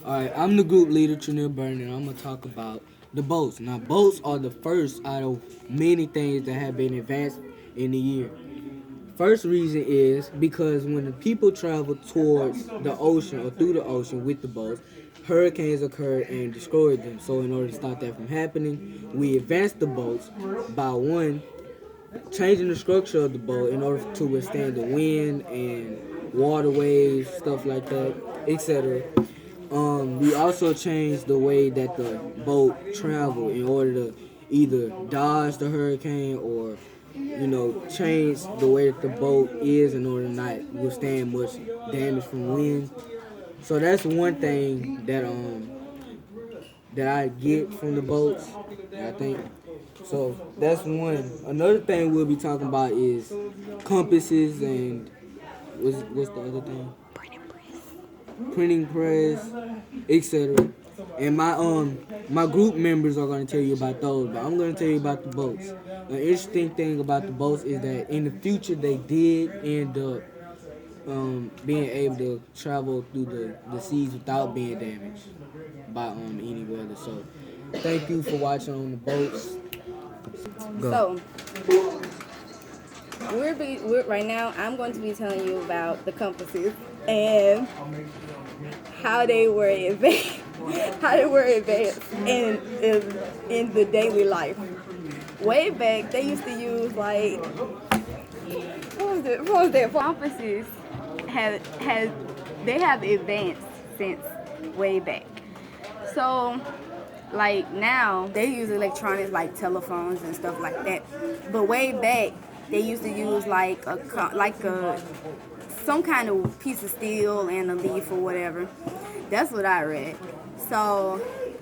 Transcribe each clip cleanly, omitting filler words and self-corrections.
Alright, I'm the group leader, Trinell Burton, and I'm going to talk about the boats. Now, boats are the first out of many things that have been advanced in the year. First reason is because when the people travel towards the ocean or through the ocean with the boats, hurricanes occurred and destroyed them. So in order to stop that from happening, we advanced the boats by one, changing the structure of the boat in order to withstand the wind and water waves, stuff like that, etc. We also changed the way that the boat traveled in order to either dodge the hurricane or, change the way that the boat is in order to not withstand much damage from wind. So that's one thing that I get from the boats, I think. So that's one. Another thing we'll be talking about is compasses and what's the other thing? Printing press, etc. And my group members are gonna tell you about those, but I'm gonna tell you about the boats. An interesting thing about the boats is that in the future they did end up being able to travel through the seas without being damaged by any weather. So thank you for watching on the boats. Go. So we're right now. I'm going to be telling you about the compasses and how they were advanced, how they were advanced in the daily life. Way back, they used to use like what was that? Compasses they have advanced since way back. So like now they use electronics like telephones and stuff like that. But way back they used to use like a some kind of piece of steel and a leaf or whatever. That's what I read. So,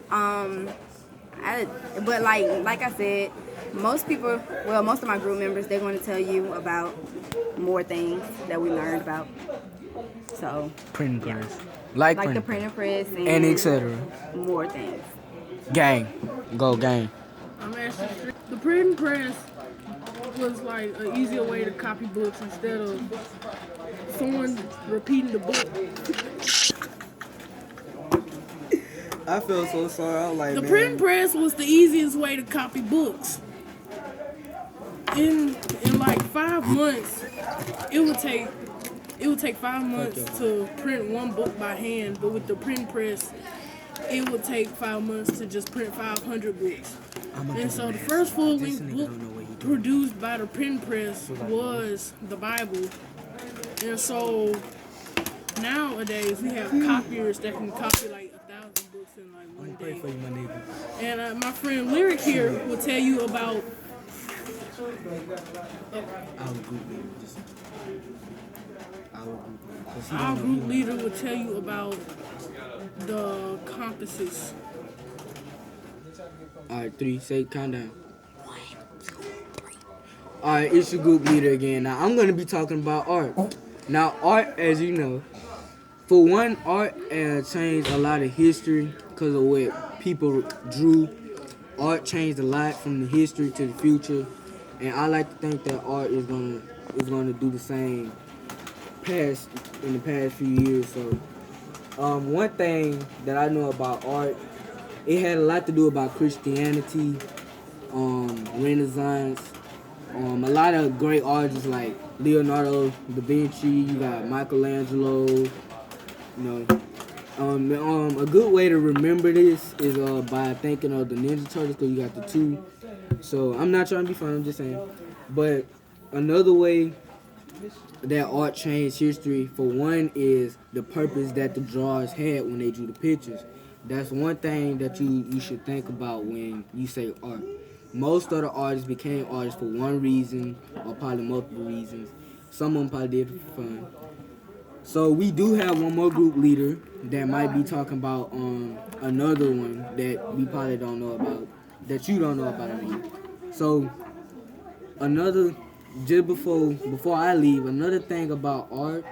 but like I said, most of my group members, they're going to tell you about more things that we learned about. So, Printing press. Yeah. Like the printing press and etc. More things. Gang. Go gang. The printing press was like an easier way to copy books instead of someone repeating the book. I feel so sorry. I was like, The man. printing press was the easiest way to copy books. In like 5 months, it would take 5 months to print one book by hand, but with the printing press, it would take 5 months to just print 500 books. And so the first full-length book produced by the printing press was the Bible. And so nowadays we have copiers that can copy like 1,000 books in like one day. And my friend Lyric here will tell you about our group leader will tell you about the compasses. Alright, 3, say count down. 1, 2, 3. Alright, it's your group leader again. Now I'm gonna be talking about art. Now art, as you know, for one, art changed a lot of history because of what people drew. Art changed a lot from the history to the future, and I like to think that art is gonna do the same in the past few years. So, one thing that I know about art, it had a lot to do about Christianity, Renaissance, a lot of great artists like Leonardo da Vinci. You got Michelangelo. A good way to remember this is by thinking of the Ninja Turtles, because you got the two. So I'm not trying to be funny, I'm just saying. But another way that art changed history, for one, is the purpose that the drawers had when they drew the pictures. That's one thing that you should think about when you say art. Most of the artists became artists for one reason, or probably multiple reasons. Some of them probably did it for fun. So we do have one more group leader that might be talking about another one that we probably don't know about, that you don't know about, I mean. So just before I leave, another thing about art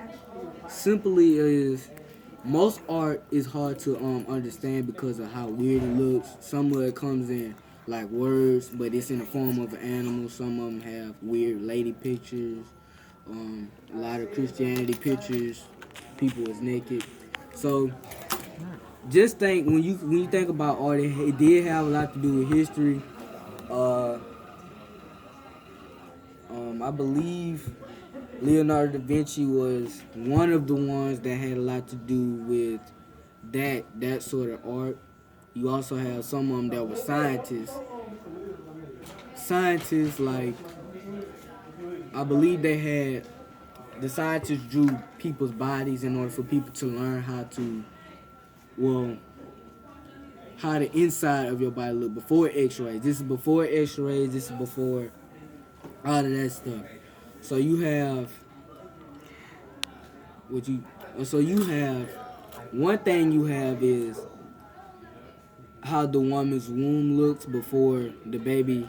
simply is most art is hard to understand because of how weird it looks. Some of it comes in like words, but it's in the form of an animal. Some of them have weird lady pictures, a lot of Christianity pictures, people is naked. So just think when you think about art, it did have a lot to do with history. Uh, I believe Leonardo da Vinci was one of the ones that had a lot to do with that sort of art. You also have some of them that were scientists. Scientists, like, I believe they had, the scientists drew people's bodies in order for people to learn how the inside of your body look before X-rays. This is before X-rays. This is before all of that stuff. So you have one thing you have is how the woman's womb looks before the baby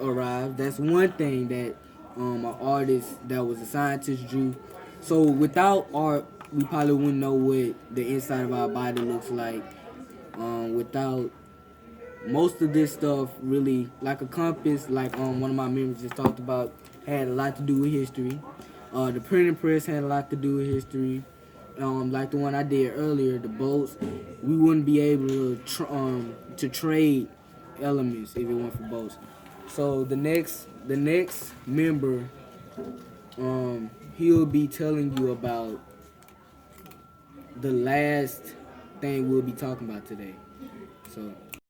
arrives. That's one thing that an artist that was a scientist drew. So without art, we probably wouldn't know what the inside of our body looks like. Without most of this stuff, really, like a compass, like one of my members just talked about, had a lot to do with history. The printing press had a lot to do with history. Like the one I did earlier, the boats, we wouldn't be able to trade elements if it weren't for boats. So the next member, he'll be telling you about the last thing we'll be talking about today. So